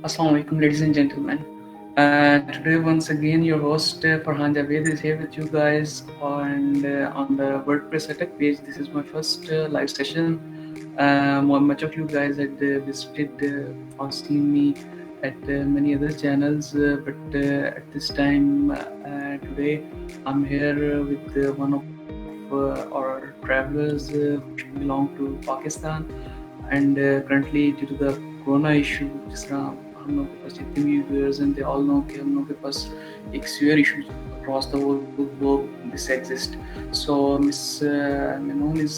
Assalamu alaikum, ladies and gentlemen. Today, once again, your host Farhan Javed is here with you guys, and on the WordPress Attack page. This is my first live session. Much of you guys had visited or seen me at many other channels, but at this time today, I'm here with one of our travelers who belong to Pakistan, and currently due to the corona issue, जिस तरह हम लोगों के पास जितने भी viewers हैं, they all know कि हम लोगों के पास एक severe issue across the whole globe this exists. So Miss Menon is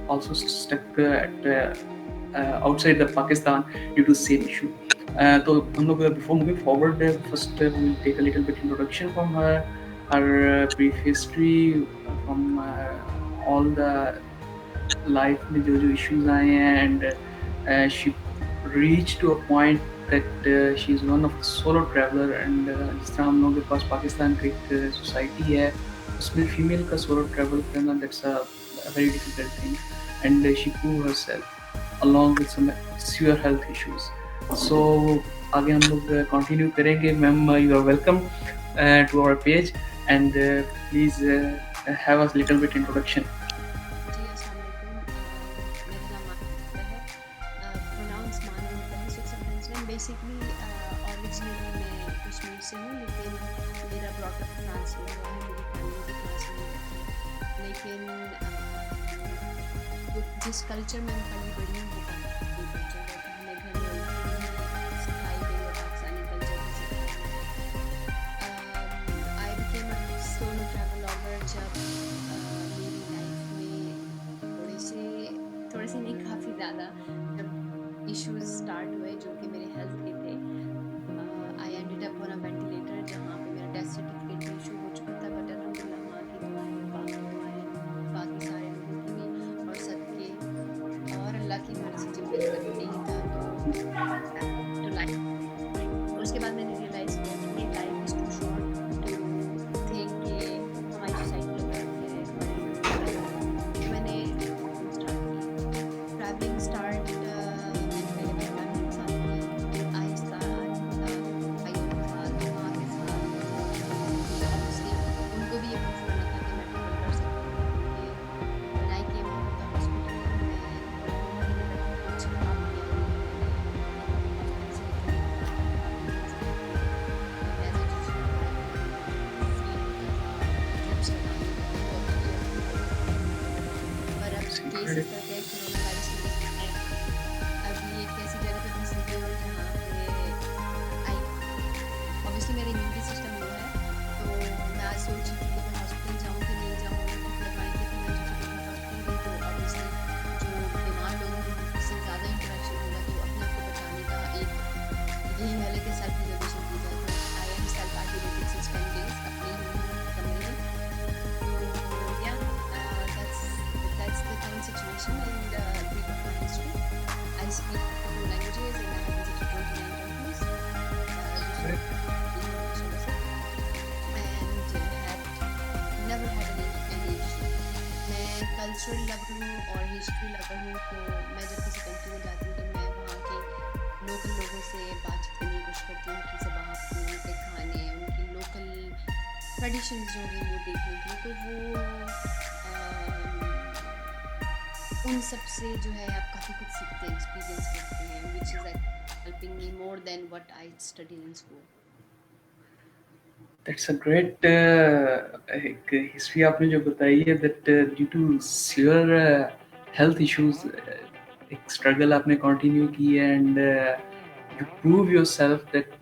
also stuck at outside the Pakistan due to same issue. तो हम लोग before moving forward, first we will take a little bit introduction from her, her brief history from all the life में जो जो issues आए हैं, and she reached to a point that she is one of the solo traveler, and जिस तरह हम लोगों के पास पाकिस्तान की एक society है उसमें female का solo travel करना, that's a very difficult thing, and she proved herself along with some severe health issues. So आगे हम लोग continue करेंगे. Ma'am, you are welcome to our page, and please have a little bit introduction. जी अस्सलाम वालेकुम। मेरा नाम मानव है, pronounce मानव होता है। सो इट्स बेसिकली ओरिजिनली मैं कश्मीर से हूँ, लेकिन मेरा ब्रॉडअप फ्रांस में हुआ है, मेरी फैमिली भी फ्रांस में रहती है। लेकिन जिस कल्चर में मैं पली बड़ी हूँ वो पाकिस्तानी कल्चर है, तो हमें घर में सिखाई गई है पाकिस्तानी कल्चर की सिखाई। I became a solo traveller जब मेरी लाइफ में थोड़े से नहीं काफ़ी ज़्यादा जब इश्यूज स्टार्ट हुए जो कि मेरे हेल्थ के थे। I ended up on a ventilator जहाँ पे मेरा डेथ सर्टिफिकेट भी इशू हो चुका था, बट अल्हम्दुलिल्लाह माँ की दुआएं, बाप की दुआएं, बाकी सारे लोगों की भी और सदके और अल्लाह की मर्जी जब मेरे तक नहीं था तो लाइफ। और उसके बाद मैंने रियलाइज़ किया कि life is too short to think कि हमारी सोसाइटी लोग रहते हैं। मैंने ट्रैवलिंग स्टार्ट मैंने पहले अपने फैमिली के साथ की, फिर आहिस्ता भाइयों के साथ, माँ के साथ। ऑब्वियसली उनको भी ये प्रूफ करना था कि मैं ट्रैवल कर सकती हूँ, क्योंकि when I came out of the hospital मैं कुछ काम किया पर अब केस इस तरह के कोरोना वायरस की वजह से अभी एक ऐसी जगह पे फंसी हुई हूँ जहाँ पे ऑब्वियसली मेरा इम्यूनिटी सिस्टम लो है, तो मैं आज सोच रही थी कि मैं हॉस्पिटल जाऊँ कि नहीं जाऊँ, लगवाने की फिर मैं सोची कि हॉस्पिटल गई तो ऑब्वियसली जो बीमार लोग हैं उससे ज़्यादा इंटरेक्शन होगा, तो अपने आप को बचाने का एक यही है कि सेल्फ इजोलेशन की जाए। तो I am self isolated since 10 days अपने ही कमरे में। Yeah, that's the current situation and brief of my history. I speak 2 languages and I have visited 29 countries. And have never had any issue. मैं cultural lover हूँ और history lover हूँ, तो मैं जब किसी कंट्री में जाती हूँ तो मैं वहाँ के लोकल लोगों से बातचीत करने की कोशिश करती हूँ, उनकी ज़बान को, उनके खाने, उनकी लोकल ट्रेडिशंस जो हैं वो देखने की। तो वो उन सब से जो है आप काफ़ी कुछ सीखते हैं, एक्सपीरियंस करते हैं, which is helping me more than what I studied in school. That's a great एक हिस्ट्री आपने जो बताई है, that due to severe health issues एक स्ट्रगल आपने कंटिन्यू की है, and you prove yourself that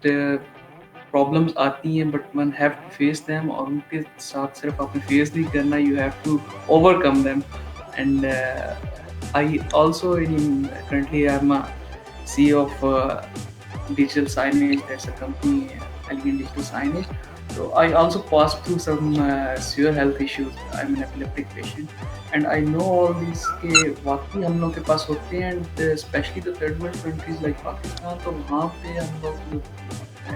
problems आती हैं but one have to face them, और उनके साथ सिर्फ आपने फेस नहीं करना, you have to overcome them. And I also currently I'm a CEO of digital signage. That's a company, Elegant Digital Signage. So I also passed through some severe health issues. I'm an epileptic patient, and I know all these के वाकई हम लोग के पास होते हैं, and especially the third world countries like Pakistan, तो वहाँ पे हम लोग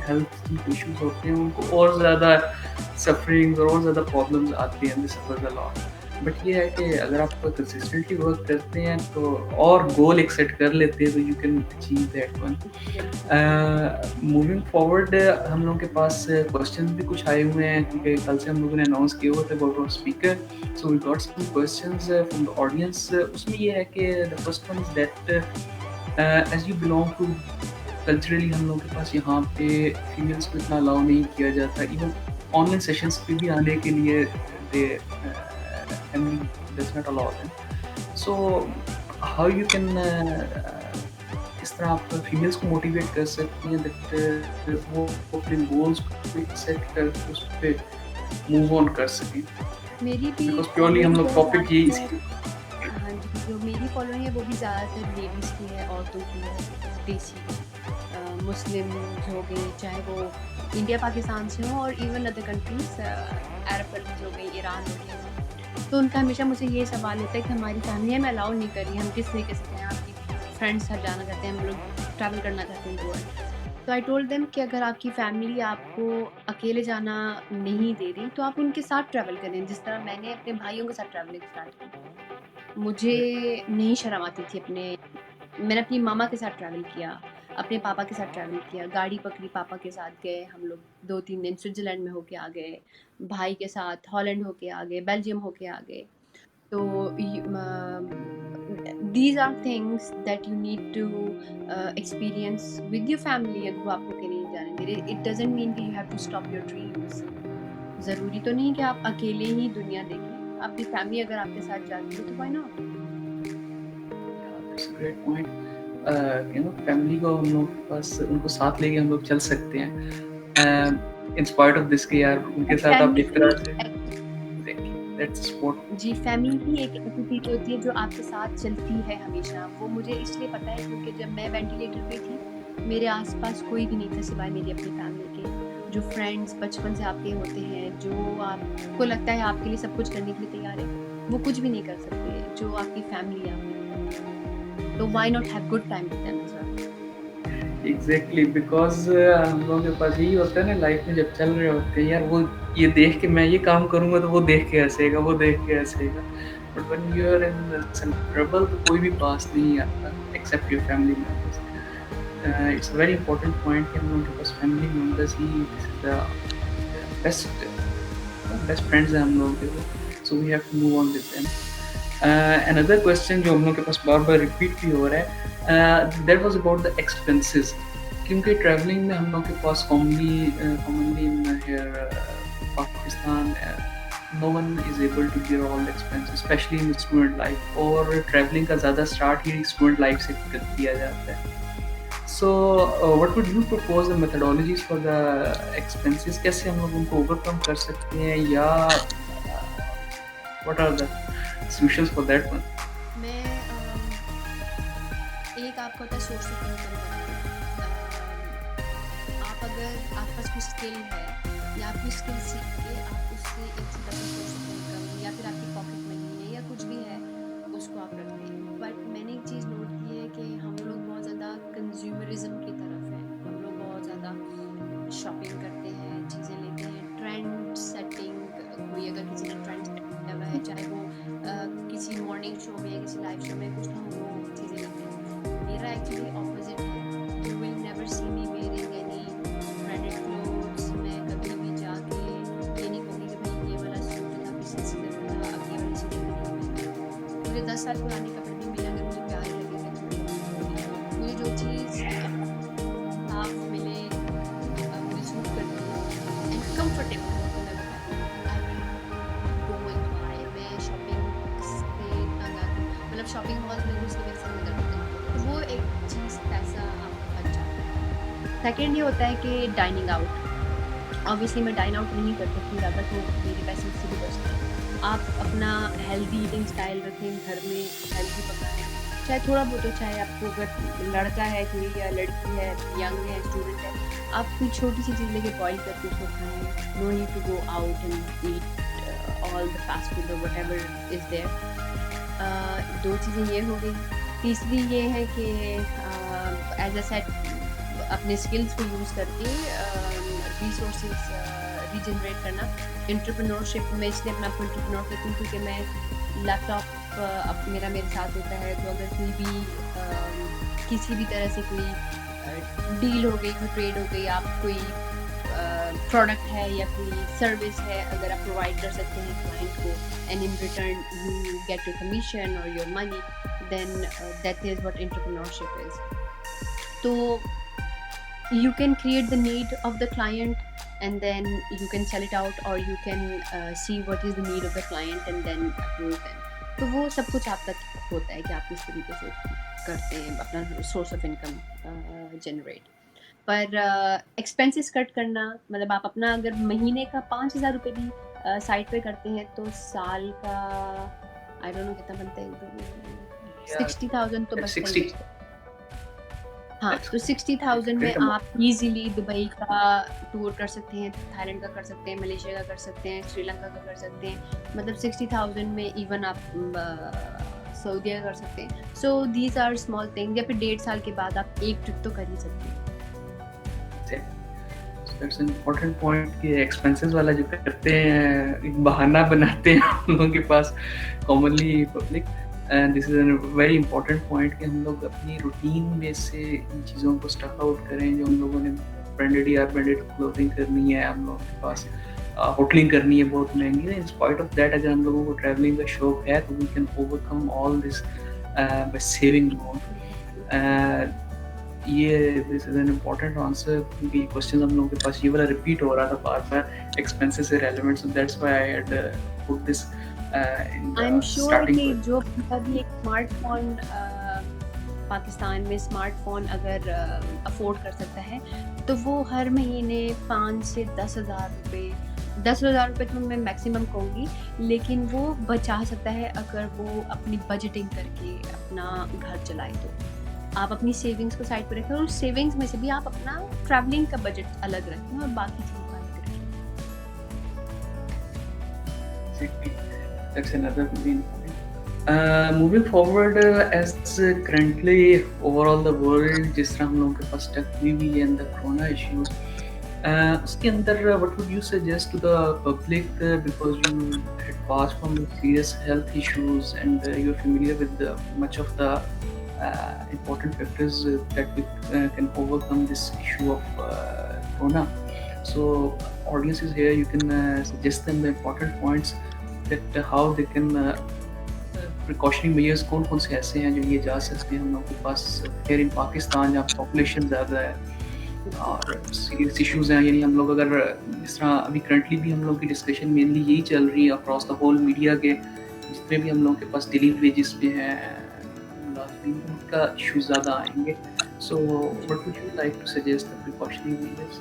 हेल्थ इश्यूज होते हैं, उनको और ज़्यादा सफरिंग्स और ज़्यादा प्रॉब्लम्स आती हैं, this suffers a lot. But ये है कि अगर आप कंसिस्टेंटली वर्क करते हैं तो और गोल एक सेट कर लेते हैं तो you can achieve that one. Moving forward हम लोगों के पास क्वेश्चंस भी कुछ आए हुए हैं क्योंकि कल से हम लोगों ने अनाउंस किया हुआ था about our speaker. So we got some questions from the audience. उसमें ये है कि the first one is that as you belong to culturally हम लोगों के पास यहाँ पे फीमेल्स को इतना अलाउ नहीं किया जाता. इवन ऑनलाइन सेशंस पे भी आने के लिए दे family does not allow them. So how you can इस तरह आप फीमेल्स को मोटिवेट कर सकती हैं दैट वो अपने गोल्स को सेट कर उस पे मूव ऑन कर सकें. मेरी भी बिकॉज प्योरली हम लोग टॉपिक यही हाँ जी, जो मेरी फॉलोइंग है वो भी ज़्यादातर लेडीज़ की है, औरतों की है, देसी मुस्लिम हो गई, चाहे वो इंडिया पाकिस्तान से हो और इवन अदर कंट्रीज, अरब कंट्रीज हो गई, ईरान हो गया. तो उनका हमेशा मुझे ये सवाल होता है कि हमारी फैमिली हमें अलाउ नहीं कर रही, हम किस तरीके से करें, आपकी फ्रेंड्स साथ जाना चाहते हैं, हम लोग ट्रैवल करना चाहते हैं वर्ल्ड. तो आई टोल्ड देम कि अगर आपकी फैमिली आपको अकेले जाना नहीं दे रही तो आप उनके साथ ट्रैवल करें. जिस तरह मैंने अपने भाइयों के साथ ट्रैवलिंग स्टार्ट की, मुझे नहीं शर्म आती थी. मैंने अपनी मामा के साथ ट्रैवल किया, अपने पापा के साथ ट्रैवल किया, गाड़ी पकड़ी, पापा के साथ गए, हम लोग 2-3 दिन स्विट्ज़रलैंड में होके आ गए, भाई के साथ हॉलैंड होके आ गए, बेल्जियम होके आ गए. तो these are things that you need to experience with your family. अगर वो आपको कहीं नहीं जाने दे रहे, it doesn't mean that you have to stop your dreams. ज़रूरी तो नहीं कि आप अकेले ही दुनिया देखें, आपकी फैमिली अगर आपके साथ जाती है तो why not? That's a great point. Family को हम लोग पास उनको साथ लेके हम लोग चल सकते हैं इन स्पाइट ऑफ दिस कि यार उनके साथ आप एक तरह से दैट्स सपोर्ट. जी, फैमिली ही एक ऐसी चीज़ होती है जो आपके साथ चलती है हमेशा. वो मुझे इसलिए पता है क्योंकि जब मैं वेंटिलेटर पे थी, मेरे आसपास कोई भी नहीं था सिवाय मेरी अपनी फैमिली के. जो फ्रेंड्स बचपन से आपके होते हैं, जो आपको लगता है आपके लिए सब कुछ करने के लिए तैयार है, वो कुछ भी नहीं कर सकते. जो आपकी फैमिली है आपकी, तो why not have good time with them as well? Exactly because हम लोगों के पास यही होता है ना लाइफ में, जब चल रहे होते हैं यार वो ये देख के मैं ये काम करूँगा तो वो देख के हंसेगा, वो देख के हंसेगा. But when you are in some trouble तो कोई भी पास नहीं आता except your family members. It's a very important point कि हम लोगों के पास फैमिली मेम्बर्स ही बेस्ट फ्रेंड्स हैं हम लोगों के. So we have to move on with them. Another question जो हम लोग के पास बार बार रिपीट भी हो रहा है, that was about the expenses. क्योंकि ट्रैवलिंग में हम लोग के पास commonly in here Pakistan, no one is able to bear all the expenses, especially in the student life. और ट्रैवलिंग का ज़्यादा स्टार्ट ही स्टूडेंट लाइफ से किया जाता है. So what would you propose the methodologies for the expenses? कैसे हम लोग उनको ओवरकम कर सकते हैं, या what are the solutions for that one? मैं एक आपका होता है सोर्स ऑफ इनकम. आप अगर आपके पास कोई स्किल है या आप कोई स्किल सीख के आप उससे एक छोटा सा सोर्स ऑफ इनकम या फिर आपकी पॉकेट मनी है या कुछ भी है उसको आप रखते हैं. बट मैंने एक चीज़ नोट की है कि हम लोग बहुत ज़्यादा कंज्यूमरिज्म की तरफ हैं. हम लोग बहुत ज़्यादा शॉपिंग करते हैं, चीज़ें लेते हैं, ट्रेंड सेटिंग. कोई अगर किसी ने ट्रेंड सेट किया हुआ है, चाहे वो किसी मॉर्निंग शो में या किसी लाइव शो में, कुछ ना वो चीज़ें लेते हैं. मेरा एक्चुअली ऑपोजिट है. You will never see me wearing any branded clothes. मैं कभी भी जाके ये नहीं कहूँगी कि भाई ये वाला सूट था किसी सीजन था, अब ये वाली सीजन नहीं. मुझे 10 साल पुराने कपड़े भी मिले, अगर मुझे प्यारे लगेंगे. मुझे जो चीज़ साफ मिले, मुझे सूट करती है एंड कम्फर्टेबल होती है, I will go and buy. मैं शॉपिंग पे मतलब शॉपिंग मॉल में उसकी वजह से निकल होते हैं, तो वो एक चीज़ पैसा आपका बच जाता है. सेकेंड ये होता है कि डाइनिंग आउट. ऑब्वियसली मैं डाइन आउट नहीं कर सकती ज़्यादा, तो मेरे पैसे उससे भी बचते हैं। आप अपना हेल्दी ईटिंग स्टाइल रखें, घर में हेल्दी पकाएँ, चाहे थोड़ा बहुत हो, चाहे आपको अगर लड़का है कोई या लड़की है, यंग है, स्टूडेंट है, आप कोई छोटी-सी चीज़ लेके बॉयल करके उसको खाएँ। No need to go out and eat all the fast food और व्हाटएवर इज़ देयर। 2 चीज़ें ये हो गई। तीसरी ये है कि एज़ अ सेड अपने स्किल्स को यूज़ करके रिसोर्सेज रीजनरेट करना। एंटरप्रेन्योरशिप में इसलिए अपने आप को एंटरप्रेन्योर कहती हूँ क्योंकि मैं लैपटॉप अब मेरे साथ होता है, तो अगर कोई भी किसी भी तरह से कोई डील हो गई, कोई ट्रेड हो गई, आप कोई प्रोडक्ट है या कोई सर्विस है, अगर आप प्रोवाइड कर सकते हैं क्लाइंट को and in return you get your commission और your money, then that is what entrepreneurship is. तो you can create the need of the client and then you can sell it out, or you can see what is the need of the client and then approve them. तो वो सब कुछ आप तक होता है कि आप किस तरीके से करते हैं अपना सोर्स ऑफ इनकम जनरेट। पर एक्सपेंसेस कट करना मतलब आप अपना अगर महीने का 5,000 रुपये भी साइड पे करते हैं तो साल का आई डोंट नो कितना बनता है, Yeah, 60,000 तो that's बचता ही 60. है। हाँ, That's तो 60,000 great में amount. आप इज़िली दुबई का टूर कर सकते हैं, थाईलैंड का कर सकते हैं, मलेशिया का कर सकते हैं, श्रीलंका का कर सकते हैं। मतलब 60,000 में इवन आप सऊदीया का कर सकते हैं। सो दीज़ आर स्मॉल थिंग, या फिर 1.5 साल के बाद आप एक ट्रिप तो कर ही सकते हैं। So that's an important point कि expenses वाला जो करते हैं एक बहाना बनाते हैं हम लोगों के पास commonly public, and this is a very important point कि हम लोग अपनी रूटीन में से इन चीज़ों को स्टफ आउट करें जो हम लोगों ने ब्रांडेड या ब्रांडेड क्लोथिंग करनी है, हम लोगों के पास होटलिंग करनी है बहुत महंगी है। इन स्पाइट ऑफ दैट अगर हम लोगों को ट्रैवलिंग का शौक है तो we can overcome all this by saving more. ये this is an important answer क्योंकि क्वेश्चन हम लोगों के पास ये वाला रिपीट हो रहा था बार बार एक्सपेंसेस से relevant, so that's why I had put this in I am the sure starting कि पॉइंट। जो अभी एक स्मार्टफोन पाकिस्तान में स्मार्टफोन अगर अफोर्ड कर सकता है तो वो हर महीने 5 से 10,000 रुपये, 10,000 रुपये तो मैं मैक्सिमम कहूँगी, लेकिन वो बचा सकता है अगर वो अपनी बजटिंग करके अपना घर चलाए। तो आप अपनी सेविंग्स को साइड पर रखें और उस सेविंग्स में से भी आप अपना ट्रैवलिंग का बजट अलग रखें और बाकी चीज़ों का अलग रखें। That's another main point. Moving forward, as currently overall the world जिस तरह हम लोगों के पास tech हुई हुई है and the corona issues, उसके अंदर what would you suggest to the public, because you had passed from the serious health issues and you're familiar with much of the important factors that we can overcome this issue of corona. So audiences here, you can suggest them the important points that how they can precautionary measures कौन कौन से ऐसे हैं जो ये जा सकते हैं हम लोगों के पास here in पाकिस्तान जहाँ पॉपुलेशन ज़्यादा है और सीरियस इश्यूज हैं। यानी हम लोग अगर जिस तरह अभी करंटली भी हम लोग की डिस्कशन मेनली यही चल रही है अक्रॉस द होल मीडिया के जितने भी हम लोग के पास डेली वेजेस पे हैं लाजमी उनका इशू ज़्यादा आएंगे। So what would you like to suggest the precautionary measures?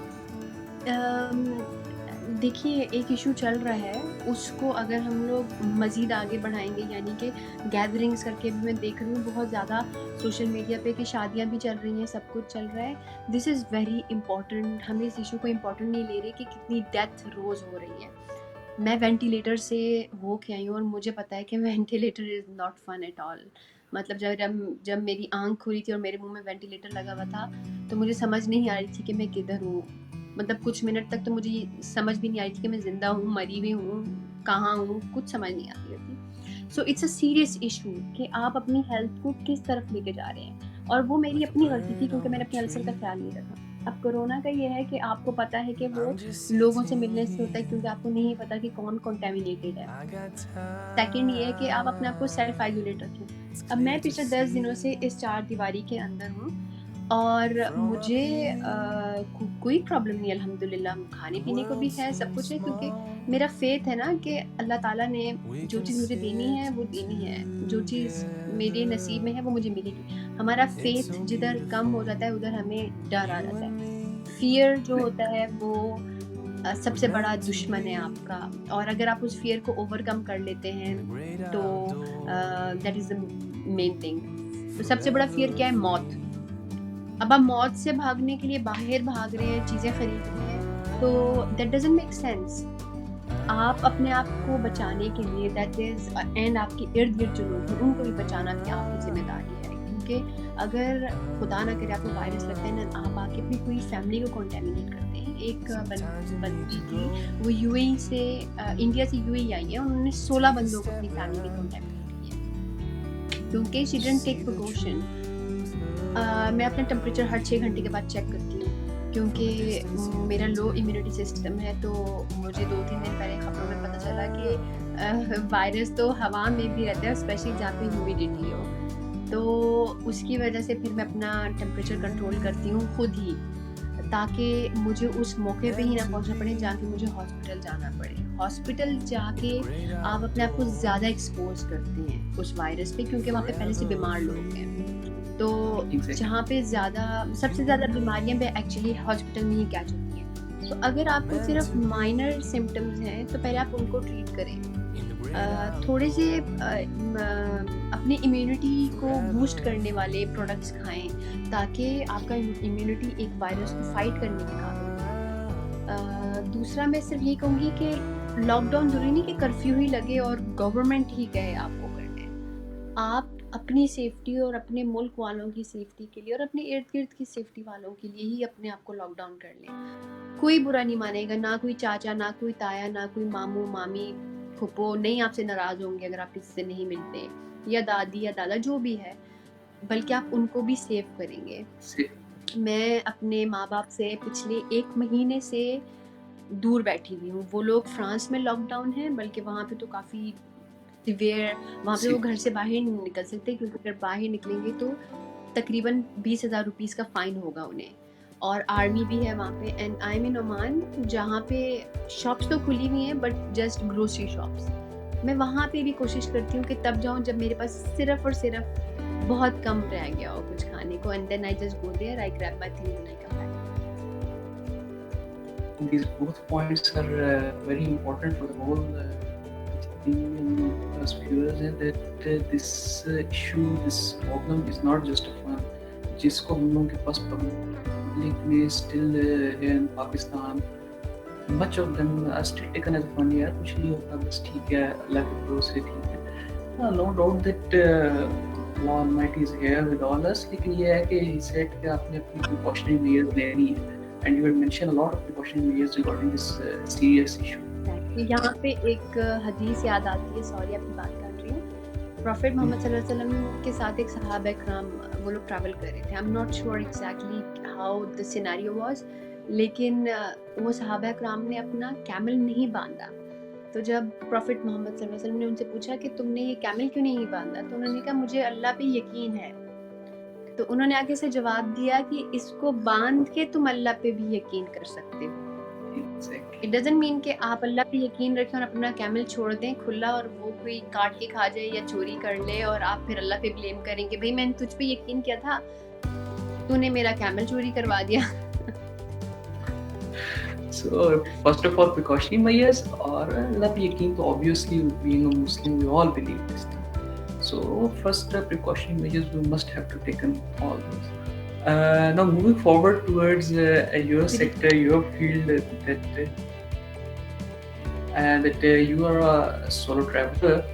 देखिए एक इशू चल रहा है, उसको अगर हम लोग मज़ीद आगे बढ़ाएंगे, यानी कि गैदरिंग्स करके भी मैं देख रही हूँ बहुत ज़्यादा सोशल मीडिया पे कि शादियाँ भी चल रही हैं, सब कुछ चल रहा है। This is very important. हमें इस इशू को इम्पोर्टेंट नहीं ले रहे कि कितनी डेथ रोज़ हो रही है। मैं वेंटिलेटर से हो के आई हूँ और मुझे पता है कि ventilator is not fun at all. मतलब जब मेरी आँख खुली थी और मेरे मुँह में वेंटिलेटर लगा हुआ था तो मुझे समझ नहीं आ रही थी कि मैं किधर हूँ। मतलब कुछ मिनट तक तो मुझे समझ भी नहीं आ रही थी कि मैं ज़िंदा हूँ, मरी हुई हूँ, कहाँ हूँ, कुछ समझ नहीं आती थी। So it's a serious issue कि आप अपनी हेल्थ को किस तरफ लेके जा रहे हैं, और वो मेरी अपनी गलती थी क्योंकि मैंने अपने अल्सर का ख्याल नहीं रखा। अब कोरोना का ये है कि आपको पता है कि वो लोगों से मिलने से होता है क्योंकि आपको नहीं पता कि कौन कॉन्टेमिनेटेड है। सेकंड ये है कि आप अपने आप को सेल्फ आइसोलेट रखें। अब मैं पिछले 10 दिनों से इस 4 दीवारी के अंदर हूँ और मुझे कोई प्रॉब्लम नहीं है अल्हम्दुलिल्लाह। खाने पीने को भी है, सब कुछ है, क्योंकि मेरा फेथ है ना कि अल्लाह ताला ने जो चीज़ मुझे देनी है वो देनी है, जो चीज़ मेरे नसीब में है वो मुझे मिलेगी। हमारा फेथ जिधर कम हो जाता है उधर हमें डर आ जाता है। फियर जो होता है वो सबसे बड़ा दुश्मन है आपका, और अगर आप उस फियर को ओवरकम कर लेते हैं तो that is the main thing. तो सबसे बड़ा फियर क्या है? मौत। अब आप मौत से भागने के लिए बाहर भाग रहे हैं, चीज़ें खरीद रहे हैं, तो दैट डज़न्ट मेक सेंस। आप अपने आप को बचाने के लिए दैट इज़ एंड आपके इर्द-गिर्द जो लोग हैं उनको भी बचाना भी आपकी ज़िम्मेदारी है। क्योंकि अगर खुदा ना करे आपको वायरस लगता है ना, आप आके अपनी पूरी फैमिली को कंटामिनेट करते हैं। एक बंदी थी, वो यूएई से इंडिया से यूएई आई है, उन्होंने 16 बंदों को अपनी फैमिली में कंटामिनेट किया क्योंकि शी डिडंट टेक प्रिकॉशन। मैं अपना टेम्परेचर हर 6 घंटे के बाद चेक करती हूँ क्योंकि मेरा लो इम्यूनिटी सिस्टम है। तो मुझे 2-3 दिन पहले खबरों में पता चला कि वायरस तो हवा में भी रहता है, स्पेशली जहाँ पे ह्यूमिडिटी हो। तो उसकी वजह से फिर मैं अपना टेम्परेचर कंट्रोल करती हूँ खुद ही, ताकि मुझे उस मौके पे ही ना पहुँचना पड़े जहाँ पे मुझे हॉस्पिटल जाना पड़े। हॉस्पिटल जाके आप अपने आप को ज़्यादा एक्सपोज़ करते हैं उस वायरस पे, क्योंकि वहाँ पे पहले से बीमार लोग हैं। तो Exactly. जहाँ पे सबसे ज़्यादा बीमारियाँ भी एक्चुअली हॉस्पिटल में ही कैच होती हैं। तो अगर आपको सिर्फ माइनर सिम्पटम्स हैं तो पहले आप उनको ट्रीट करें। थोड़े से अपनी इम्यूनिटी को बूस्ट करने वाले प्रोडक्ट्स खाएं ताकि आपका इम्यूनिटी एक वायरस को फाइट करने के काबिल हो। दूसरा मैं सिर्फ ये कहूँगी कि लॉकडाउन ज़रूरी नहीं कि कर्फ्यू ही लगे और गवर्नमेंट ही कहे आपको करना है। आप अपनी सेफ्टी और अपने मुल्क वालों की सेफ्टी के लिए और अपने इर्द गिर्द की सेफ्टी वालों के लिए ही अपने आप को लॉकडाउन कर लें। कोई बुरा नहीं मानेगा, ना कोई चाचा, ना कोई ताया, ना कोई मामू मामी फूफो नहीं आपसे नाराज़ होंगे अगर आप किसी से नहीं मिलते, या दादी या दादा जो भी है, बल्कि आप उनको भी सेव करेंगे। मैं अपने माँ बाप से पिछले 1 महीने से दूर बैठी हुई हूँ। वो लोग फ्रांस में लॉकडाउन है, बल्कि वहाँ पे तो काफ़ी सिवियर, वहाँ पे वो घर से बाहर नहीं निकल सकते, क्योंकि अगर बाहर निकलेंगे तो तकरीबन 20,000 रुपीज़ का फ़ाइन होगा उन्हें, और आर्मी भी है वहाँ पे। And I am in Oman, जहाँ पे शॉप्स तो खुली हुई हैं बट जस्ट ग्रोसरी शॉप्स। मैं वहाँ पे भी कोशिश करती हूँ कि तब जाऊँ जब मेरे पास सिर्फ और सिर्फ बहुत कम रह गया हो कुछ खाने को, and then I just go there, I grab my things and I come back. These both points are very important for the whole viewers, that this issue, this problem is not just a fun, जिसको हम लोगों के पास public में still here in Pakistan, much of them are still taken as fun. यार कुछ नहीं होता, बस ठीक है, अल्लाह के भरोसे ठीक है। No doubt that Allah Almighty is here with all us, लेकिन ये है कि he said कि आपने अपनी precautionary measures लेनी है, and you will mention a lot of precautionary measures regarding this serious issue. यहाँ पे एक हदीस याद आती है, सॉरी आपकी बात काट रही हूँ। प्रॉफिट मोहम्मद सल्लल्लाहु अलैहि वसल्लम के साथ एक सहाबा इकराम वो लोग ट्रैवल कर रहे थे। I am not sure exactly how the scenario was, लेकिन वो सहाबा इकराम ने अपना कैमल नहीं बांधा। तो जब प्रॉफिट मोहम्मद सल्लल्लाहु अलैहि वसल्लम ने उनसे पूछा कि तुमने ये कैमल क्यों नहीं बांधा, तो उन्होंने कहा मुझे अल्लाह पे यकीन है। तो उन्होंने आगे से जवाब दिया कि इसको बांध के तुम अल्लाह पे भी यकीन कर सकते हो। इट डजंट मीन कि आप अल्लाह पे यकीन रखें और अपना कैमल छोड़ दें खुला और वो कोई काट के खा जाए या चोरी कर ले और आप फिर अल्लाह पे ब्लेम करेंगे, भाई मैंने तुझ पे यकीन किया था, तूने मेरा कैमल चोरी करवा दिया। So first of all, precautionary measures और अल्लाह पे यकीन तो obviously being a Muslim we all believe this thing. So first precautionary measures we must have to take all those. Now moving forward towards your sector, your field, that you are a solo traveler.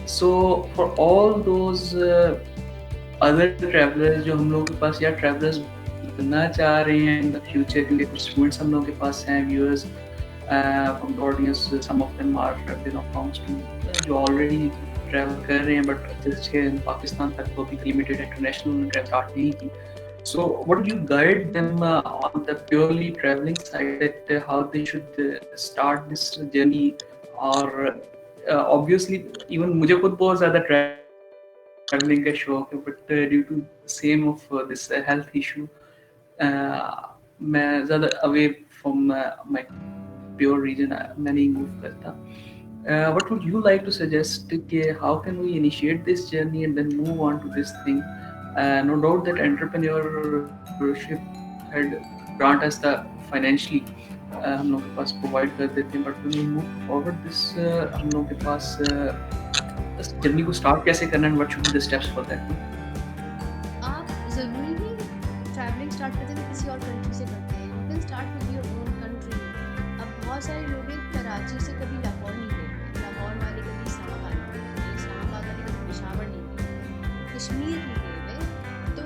So for all those other travelers जो हम लोगों के पास या travelers बनना चाह रहे हैं in the future, क्योंकि कुछ students हम लोगों के पास हैं, viewers from the audience, some of them are belongs to जो already travel कर रहे हैं but just here in Pakistan तक तो भी limited international travel start नहीं की. So what do you guide them on the purely traveling side, that how they should start this journey, or obviously even मुझे खुद बहुत ज़्यादा traveling का शौक है, but due to same of this health issue मैं ज़्यादा away from my pure region मैं नहीं move करता. What would you like to suggest कि how can we initiate this journey and then move on to this thing? No doubt that entrepreneurship had grant us the financially, हम लोग के पास provide कर देते हैं, but when we move forward this हम लोग के पास इस जर्नी को स्टार्ट कैसे करना and what should be the steps for that? आप ज़रूरी नहीं ट्रैवलिंग स्टार्ट करते हैं तो किसी और कंट्री से करते हैं, you can start with your own country. अब बहुत सारे लोग हैं कराची से कभी लाहौर नहीं गए, लाहौर वाले कभी इस्लामाबाद नहीं गए, इस्लामाबाद वाले कभी पेशावर नहीं गए, कश्मीर नहीं गए हुए, तो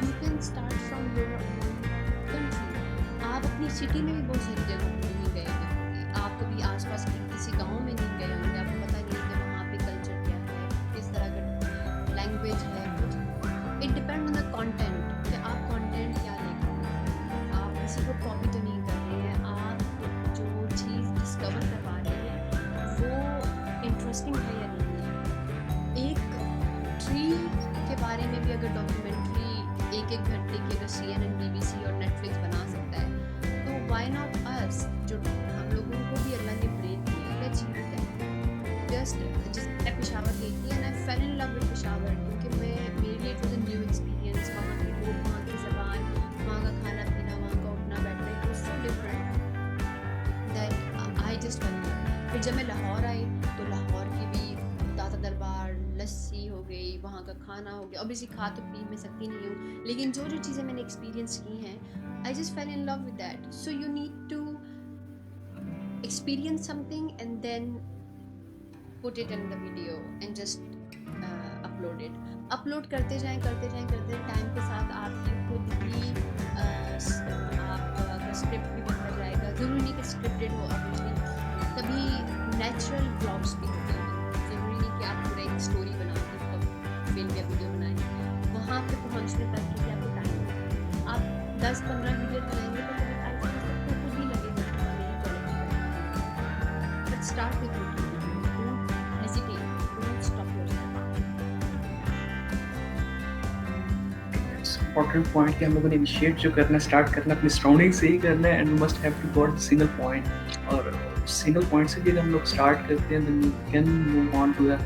you can start from your own country. आप अपनी सिटी में भी बहुत सारी जगहों पर नहीं गए होंगे, आप कभी आसपास के किसी गांव में नहीं गए होंगे, आपको पता नहीं है कि वहाँ पे कल्चर क्या है, किस तरह का लैंग्वेज है, कुछ it depend on the content कि आप कंटेंट क्या लेकर आए हैं। आप किसी को कॉपी तो नहीं कर रहे हैं, आप जो चीज़ डिस्कवर करवा रहे हैं वो इंटरेस्टिंग है या नहीं है। एक ट्री के बारे में भी अगर डॉक्यूमेंट्री एक घंटे की अगर CNN, BBC और नेटफ्लिक्स बना सकता है तो व्हाई नॉट अस, जो हम लोगों को भी अल्लाह ने ब्रेन दिया है, लेट्स यूज दैट। जस्ट मैं पेशावर गई थी and I fail in love with Peshawar, क्योंकि मेरे लिए it was a new experience. वहाँ के लोग, वहाँ की ज़बान, वहाँ का खाना पीना, वहाँ का उठना बैठना, it was so different that I just fell in love. फिर जब मैं लाहौर आई तो लाहौर की भी दादा दरबार, लस्सी हो गई, वहाँ का खाना हो गया, ऑब्वियसली खा तो पी मैं सकती नहीं हूँ, लेकिन जो जो चीज़ें मैंने एक्सपीरियंस की हैं I just fell in love with that. So you need to experience something and then put it in the video and just upload it. Upload करते जाएं टाइम के साथ आपकी खुद ही आपका स्क्रिप्ट भी बनता जाएगा। ज़रूरी नहीं कि स्क्रिप्टेड हो, ऑब्वियसली कभी नेचुरल ब्लॉग्स भी होते हैं, ज़रूरी नहीं कि आप पूरा एक स्टोरी बना के तब फिल्म या वीडियो बनाएं। वहाँ पे पहुँचने तक कि आपको टाइम है, आप 10-15 वीडियो बनाएंगे तो कभी टाइम सबको खुद ही लगेगा कि नहीं चलेगा। But start with YouTube, don't hesitate, don't stop yourself. Important point कि हम लोगों ने इनिशिएट जो करना है, स्टार्ट करना अपनी सराउंडिंग से ही करना है, and must have to got single point, और सिंगल पॉइंट से भी हम लोग स्टार्ट करते हैं then we can move on to the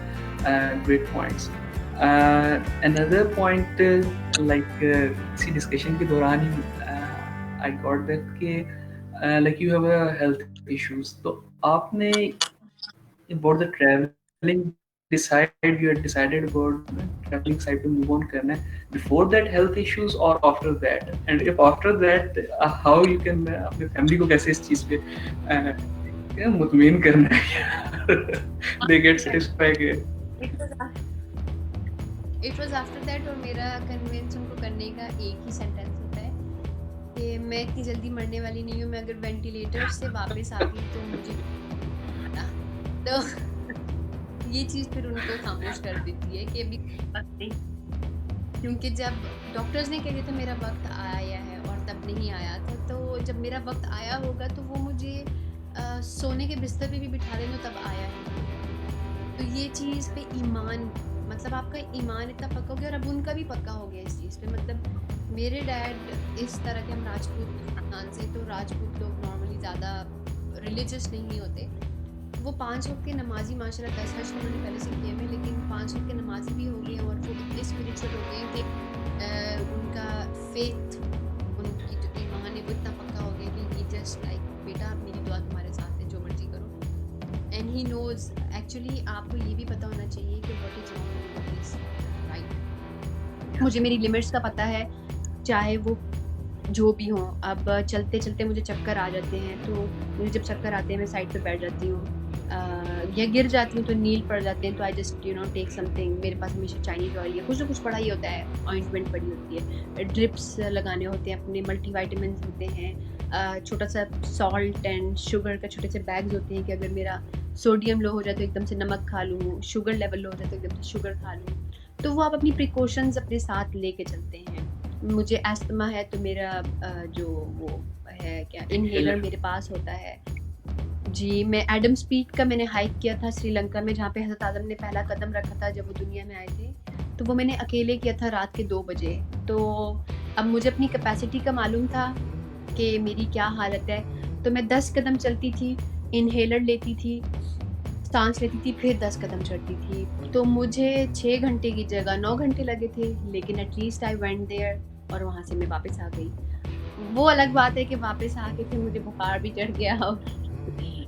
great points. Another point like किसी डिस्कशन के दौरान ही आई गॉट दैट कि like you have a health issues, तो आपने about the traveling you had decided about traveling side to move on करना है before that health issues or after that, and if after that how you can अपने family को कैसे इस चीज पे मुतमईन करना है they get satisfied। It was after that, और मेरा कन्विंस उनको करने का एक ही सेंटेंस होता है कि मैं इतनी जल्दी मरने वाली नहीं हूँ, मैं अगर वेंटिलेटर से वापस आ गई तो मुझे तो ये चीज़ फिर उनको खामोश कर देती है कि अभी वक्त नहीं, क्योंकि जब डॉक्टर्स ने कह दिया था मेरा वक्त आया है और तब नहीं आया था, तो जब मेरा वक्त आया होगा तो वो मुझे सोने के बिस्तर पे भी बिठा दें तो तब आया है। तो ये चीज़ पे ईमान, मतलब आपका ईमान इतना पक्का हो गया, और अब उनका भी पक्का हो गया इस चीज़ पे। मतलब मेरे डैड इस तरह के, हम राजपूत खानदान से, तो राजपूत लोग नॉर्मली ज़्यादा रिलीजियस नहीं होते, वो 5 वक्त के नमाजी, माशाल्लाह 10 हज उन्होंने पहले से किए हुए, लेकिन 5 वक्त के नमाजी भी हो गए हैं और वो इतने स्पिरिचुअल हो गए हैं कि उनका फेथ, उनकी जो ईमान है वो इतना पक्का हो गया कि ही जस्ट लाइक, बेटा मेरी दुआ तुम्हारे साथ है, जो मर्जी करो। एंड ही नोज, एक्चुअली आपको ये भी पता होना चाहिए कि what is wrong, what is right. मुझे मेरी लिमिट्स का पता है, चाहे वो जो भी हो। अब चलते चलते मुझे चक्कर आ जाते हैं, तो मुझे जब चक्कर आते हैं मैं साइड पे बैठ जाती हूँ, या गिर जाती हूँ तो नील पड़ जाते हैं, तो आई जस्ट टेक समथिंग। मेरे पास हमेशा चाइनीज ऑयल या कुछ ना कुछ पड़ा ही होता है, ऑइंटमेंट पड़ी होती है, ड्रिप्स लगाने होते हैं, अपने मल्टीविटामिन होते हैं, छोटा सा सॉल्ट एंड शुगर का छोटे से बैग्स होते हैं कि अगर मेरा सोडियम लो हो जाए तो एकदम से नमक खा लूँ, शुगर लेवल लो हो जाए तो एकदम से शुगर खा लूँ। तो वो आप अपनी प्रिकॉशंस अपने साथ लेके चलते हैं। मुझे एस्थमा है तो मेरा जो वो है क्या इनहेलर मेरे पास होता है जी। मैं एडम्स पीक का मैंने हाइक किया था श्रीलंका में, जहाँ पे हज़रत आदम ने पहला कदम रखा था जब वो दुनिया में आए थे, तो वो मैंने अकेले किया था रात के 2 बजे। तो अब मुझे अपनी कैपेसिटी का मालूम था कि मेरी क्या हालत है, तो मैं 10 कदम चलती थी, इनहेलर लेती थी, सांस लेती थी, फिर 10 कदम चढ़ती थी। तो मुझे 6 घंटे की जगह 9 घंटे लगे थे, लेकिन एटलीस्ट आई वेंट देयर और वहाँ से मैं वापस आ गई। वो अलग बात है कि वापस आके फिर मुझे बुखार भी चढ़ गया और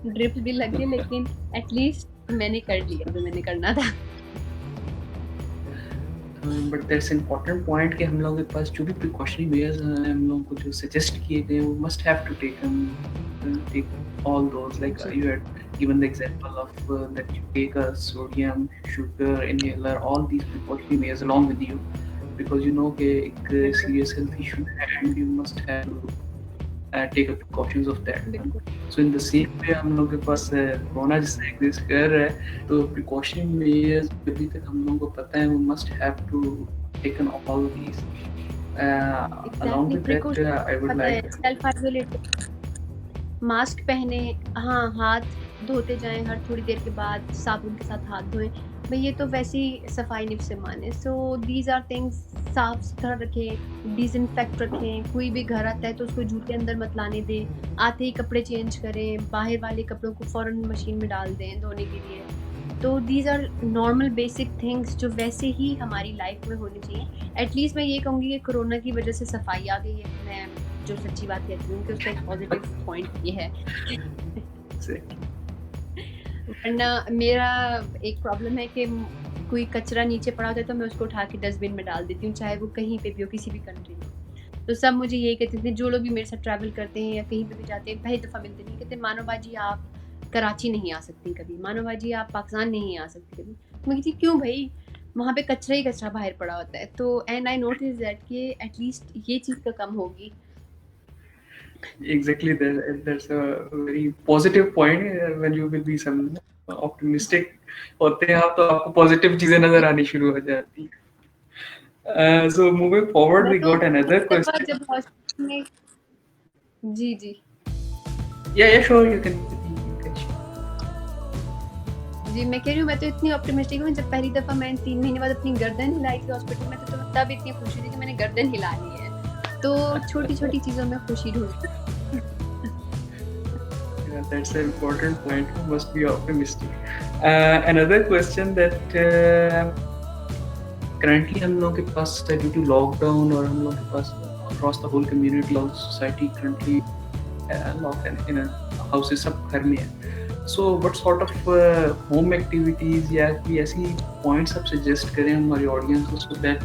ड्रिप भी लग गई, लेकिन एटलीस्ट मैंने कर लिया जो मैंने करना था। बट दैट्स इम्पोर्टेंट पॉइंट कि हम लोगों के पास जो भी प्रिकॉशनरी मेजर्स हैं हम लोगों को जो सजेस्ट किए गए वो must have to take all those like जी, you had given the example of that you take a sodium sugar inhaler all these precautionary measures along with you because you know कि एक बिल्कुल, serious health issue है and you must have to take up precautions of that one. बिल्कुल। So in the same way हम लोग के पास corona जिससे exist कर रहा है तो प्रिकॉशन मेजर्स अभी तक हम लोगों को पता है we must have to taken all these. Along exactly with that, precaution I would पता है, like सेल्फ आइसोलेट, मास्क पहने, हाँ, हाथ धोते जाएँ हर थोड़ी देर के बाद, साबुन के साथ हाथ धोएँ। भई ये तो वैसे ही सफाई निफ़ से माने। सो दीज़ आर थिंग्स, साफ-सुथरा रखें, डिसइन्फेक्ट रखें, कोई भी घर आता है तो उसको जूते अंदर मत लाने दें, आते ही कपड़े चेंज करें, बाहर वाले कपड़ों को फ़ौरन मशीन में डाल दें धोने के लिए। तो these are normal basic things जो वैसे ही हमारी लाइफ़ में होनी चाहिए। एटलीस्ट मैं ये कहूँगी कि कोरोना की वज़ह से सफाई आ गई है। मैं जो सच्ची बात कहती हूँ कि उसका एक पॉज़िटिव पॉइंट ये है। say वरना मेरा एक प्रॉब्लम है कि कोई कचरा नीचे पड़ा होता है तो मैं उसको उठा के डस्टबिन में डाल देती हूँ, चाहे वो कहीं पे भी हो, किसी भी कंट्री में। तो सब मुझे यही कहते थे, जो लोग भी मेरे साथ ट्रैवल करते हैं या कहीं पे भी जाते हैं, पहली दफ़ा मिलते नहीं, कहते मानो बाजी आप कराची नहीं आ सकती कभी, मानो बाजी आप पाकिस्तान नहीं आ सकती कभी। मैं कहती क्यों भई? वहाँ पे कचरा ही कचरा बाहर पड़ा होता है। तो एंड आई नोटिस दैट कि एटलीस्ट ये चीज़ तो कम होगी। exactly that's a very positive point when you will be some optimistic होते हैं आप तो आपको पॉजिटिव चीजें नजर आनी शुरू हो जाती हैं. So moving forward मैं we तो got another इस दफ़ा question. जब हॉस्पिटल में जी, जी। Yeah, sure, you can share. जी, मैं कह रही हूँ मैं तो इतनी ऑप्टिमिस्टिक हूँ, जब पहली दफ़ा मैंने 3 महीने बाद अपनी गर्दन हिलाई थी हॉस्पिटल में तो तब इतनी खुशी थी कि मैंने गर्दन हिला ली है। तो छोटी-छोटी चीज़ों में खुशी ढूँढती हूँ। Yeah, that's an important point. You must be optimistic. Another question that currently हम लोगों के पास due to lockdown और हम लोगों के पास across the whole community और society currently locked in a houses सब घर में है. So what sort of home activities या कोई ऐसी points आप suggest करें हमारी audience को so that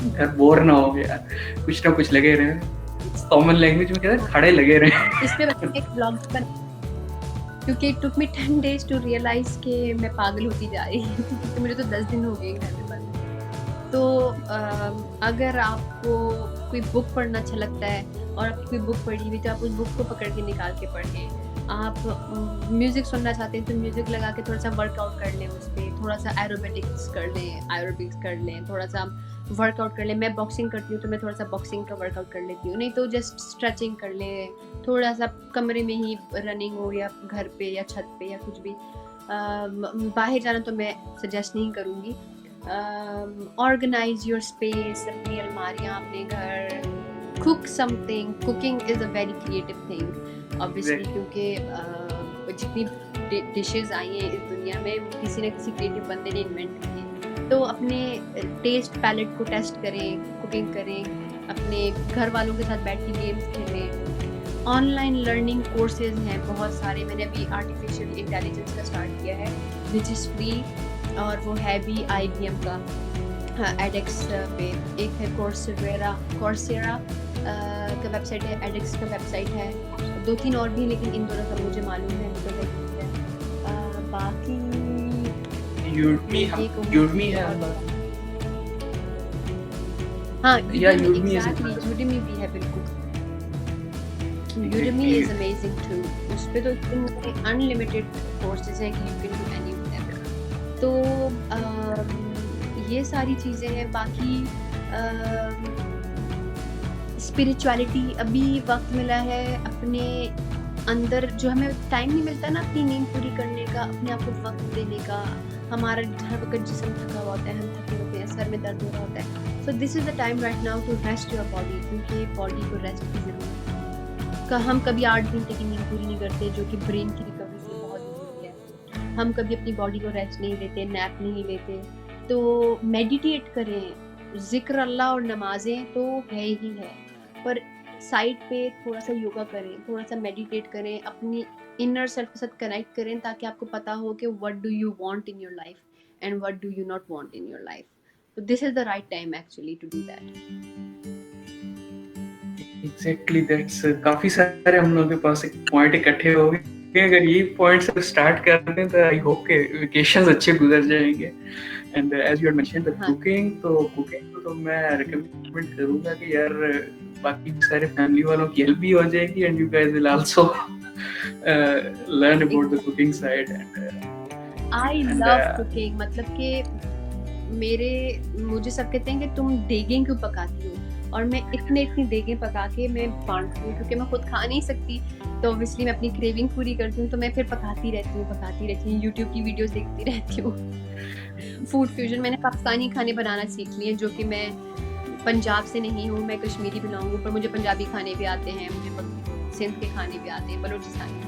घर बोर ना हो यार कुछ ना कुछ लगे रहे. कॉमन लैंग्वेज में कहते हैं खड़े लगे रहे. इस पे मैंने एक ब्लॉग बना क्योंकि it took me 10 days to realise कि मैं पागल होती जा रही हूँ क्योंकि मुझे तो 10 दिन हो गए घर में बंद। तो अगर आपको कोई बुक पढ़ना अच्छा लगता है और आपकी कोई बुक पढ़ी हुई तो आप उस बुक को पकड़ के निकाल के पढ़ें। आप म्यूज़िक सुनना चाहते हैं तो म्यूज़िक लगा के थोड़ा-सा वर्कआउट कर लें उस पे, थोड़ा-सा एरोबिक्स कर लें, थोड़ा-सा वर्कआउट कर लें। मैं बॉक्सिंग करती हूँ तो मैं थोड़ा-सा बॉक्सिंग का वर्कआउट कर लेती हूँ, नहीं तो जस्ट स्ट्रेचिंग कर लें, थोड़ा-सा कमरे में ही रनिंग हो या घर पे या छत पे या कुछ भी। बाहर जाना तो मैं सजेस्ट नहीं करूँगी। ऑर्गेनाइज़ योर स्पेस, अपनी अलमारियाँ, अपने घर, cook something. Cooking is a very creative thing obviously क्योंकि जितनी डिशेज़ आई हैं इस दुनिया में किसी न किसी क्रिएटिव बंदे ने इन्वेंट की हैं। तो अपने टेस्ट पैलेट को टेस्ट करें, कुकिंग करें, अपने घर वालों के साथ बैठ के गेम्स खेलें। ऑनलाइन लर्निंग कोर्सेज़ हैं बहुत सारे। मैंने अभी आर्टिफिशियल इंटेलिजेंस का स्टार्ट किया है विच इज़ फ्री और वो है भी IBM का एडेक्स पे। एक है कोर्सेरा का वेबसाइट है, एडेक्स का वेबसाइट है, 2-3 और भी लेकिन इन दोनों का मुझे मालूम है तो है। बाकी Udemy है हाँ या Udemy, Udemy exactly, Udemy भी है बिल्कुल। Udemy is amazing too. उस पे तो इतने अनलिमिटेड कोर्सेज हैं कि you can do any of them. तो ये सारी चीज़ें हैं। बाकी स्पिरिचुअलिटी अभी वक्त मिला है अपने अंदर, जो हमें टाइम नहीं मिलता ना अपनी नींद पूरी करने का, अपने आप को वक्त देने का। हमारा हर वक्त जिस्म थका हुआ होता है, हम थके होते हैं, सर में दर्द हो रहा होता है। So this is the time right now to rest your body, क्योंकि बॉडी को रेस्ट की ज़रूरत है। हम कभी 8 घंटे की नींद पूरी नहीं करते जो कि ब्रेन की रिकवरी से बहुत ज़रूरी है। हम कभी अपनी बॉडी को रेस्ट नहीं देते, नैप नहीं लेते। तो मेडिटेट करें, ज़िक्र अल्लाह और नमाज़ें तो है ही है, पर साइड पे थोड़ा सा योगा करें, थोड़ा सा मेडिटेट करें, अपनी इनर सेल्फ के साथ कनेक्ट करें, ताकि आपको पता हो कि what do you want in your life and what do you not want in your life. So this is the right time actually to do that. Exactly that's काफी सारे हम लोगों के पास एक पॉइंट इकट्ठे हो गए. अगर ये पॉइंट से स्टार्ट कर दें तो आई होप के वेकेशंस अच्छे गुजर जाएंगे. And as you had mentioned the हाँ. कुकिंग तो मैं रिकमेंड करूंगा कि यार बाकी सारे फैमिली वालों की हेल्प भी हो जाएगी and you guys will also learn about the cooking side. And I love cooking. मतलब कि मुझे सब कहते हैं कि तुम देगें क्यों पकाती हो, और मैं इतनी देगें पका के मैं बांटती हूँ, क्योंकि मैं खुद खा नहीं सकती, तो ऑब्वियसली मैं अपनी क्रेविंग पूरी करती हूँ, तो मैं फिर पकाती रहती हूँ, यूट्यूब की वीडियोस देखती रहती हूँ. फूड फ्यूजन मैंने पाकिस्तानी खाने बनाना सीख लिए, जो कि मैं पंजाब से नहीं हूँ, मैं कश्मीरी बिलोंग हूँ, पर मुझे पंजाबी खाने भी आते हैं, मुझे सिंध के खाने भी आते हैं, Balochistani.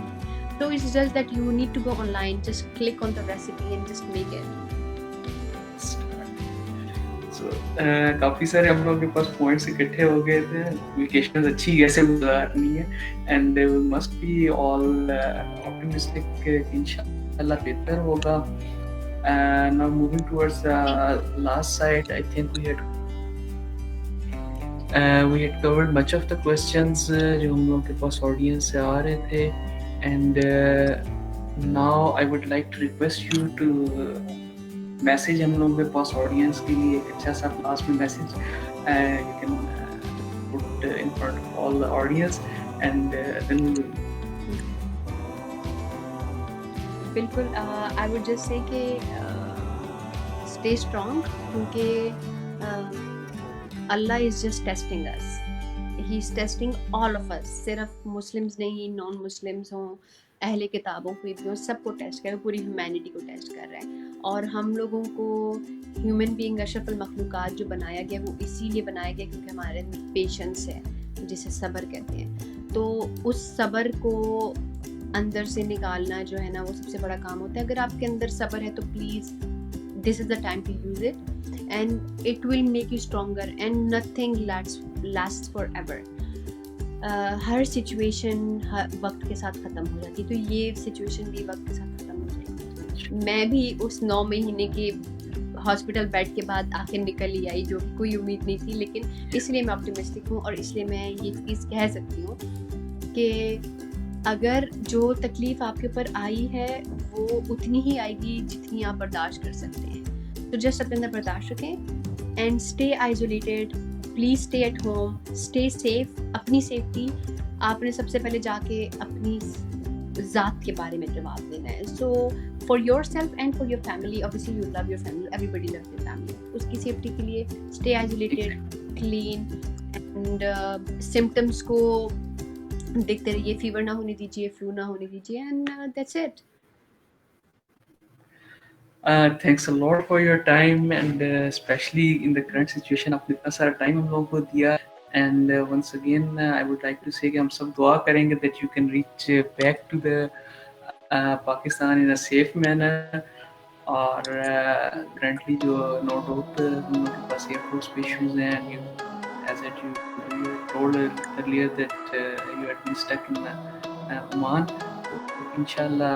So it's just that you need to go online, just click on the recipe and just make it. काफी सारे हम लोगों के पास पॉइंट्स इकट्ठे हो गए थे. वेकेशन अच्छी कैसे गुजारनी है and we must be all optimistic इंशाल्लाह बेहतर होगा. Now moving towards the last side, I think we had covered much of the questions जो हम लोगों के पास ऑडियंस से आ रहे थे. And now I would like to request you to message हम लोगों के पास ऑडियंस के लिए एक अच्छा सा लास्ट में message you can put in front of all the audience and then we will. बिल्कुल. I would just say कि stay strong, क्योंकि Allah is just testing us. He is testing all of us. सिर्फ Muslims नहीं, non Muslims हों, अहले किताबों को भी, सबको टेस्ट कर रहा है, पूरी ह्यूमैनिटी को टेस्ट कर रहा है. और हम लोगों को ह्यूमन बीइंग अशरफुल मखलूक़ात जो बनाया गया, वो इसीलिए बनाया गया क्योंकि हमारे अंदर पेशेंस है, जिसे सब्र कहते हैं. तो उस सब्र को अंदर से निकालना जो है ना, वो सबसे बड़ा काम होता है. अगर आपके अंदर सब्र है तो please this is the time to use it and it will make you stronger and nothing lasts forever. हर सिचुएशन वक्त के साथ ख़त्म हो जाती है, तो ये सिचुएशन भी वक्त के साथ ख़त्म हो जाएगी. मैं भी उस 9 महीने के हॉस्पिटल बेड के बाद आखिर निकल ही आई, जो कोई उम्मीद नहीं थी, लेकिन इसलिए मैं ऑप्टिमिस्टिक हूँ और इसलिए मैं ये चीज़ कह सकती हूँ कि अगर जो तकलीफ़ आपके ऊपर आई है वो उतनी ही आएगी जितनी आप बर्दाश्त कर सकते हैं. तो जस्ट अपने अंदर बर्दाश्त रखें and stay isolated. Please stay at home, stay safe. अपनी सेफ्टी आपने सबसे पहले जाके अपनी ज़ात के बारे में जवाब देना है. So for your self and for your family, obviously you love your family, everybody loves your family. उसकी सेफ्टी के लिए stay isolated, clean and symptoms को देखते रहिए. फीवर ना होने दीजिए, फ्लू ना होने दीजिए, and that's it. Thanks a lot for your time and especially in the current situation आपने इतना सारा टाइम हम लोगों को दिया. And once again I would like to say कि हम सब दुआ करेंगे that you can reach back to the Pakistan in a safe manner. और currently जो no doubt हम लोग के पास Air Force issues हैं, and as you told earlier that you had been stuck in Oman. तो इंशाल्लाह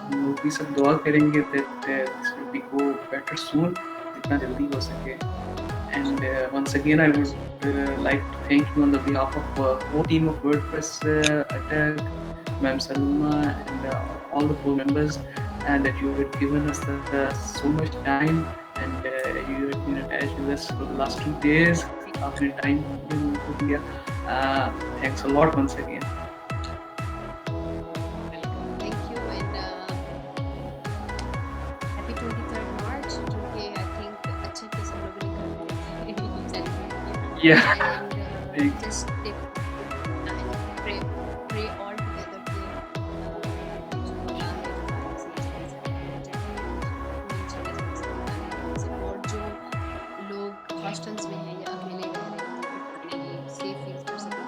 हम लोग भी सब दुआ करेंगे that this will be go better soon, जितना जल्दी हो सके. And once again I would like to thank you on the behalf of whole team of WordPress Attack, Ma'am Salma and all the 4 members, and that you had given us so much time and you had been attached with us for the last 2 days. आपने time दिया. Thanks a lot once again. Yeah. And just pray all together और जो लोग hostels में हैं या अकेले रह रहे हैं, अपने सेफ फील कर सकें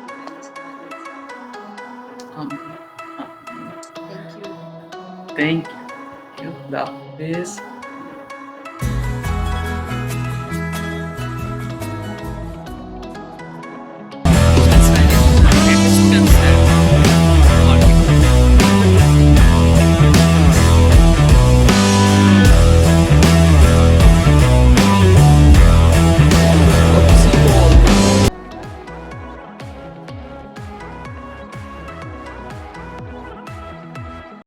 Thank you. Thank you.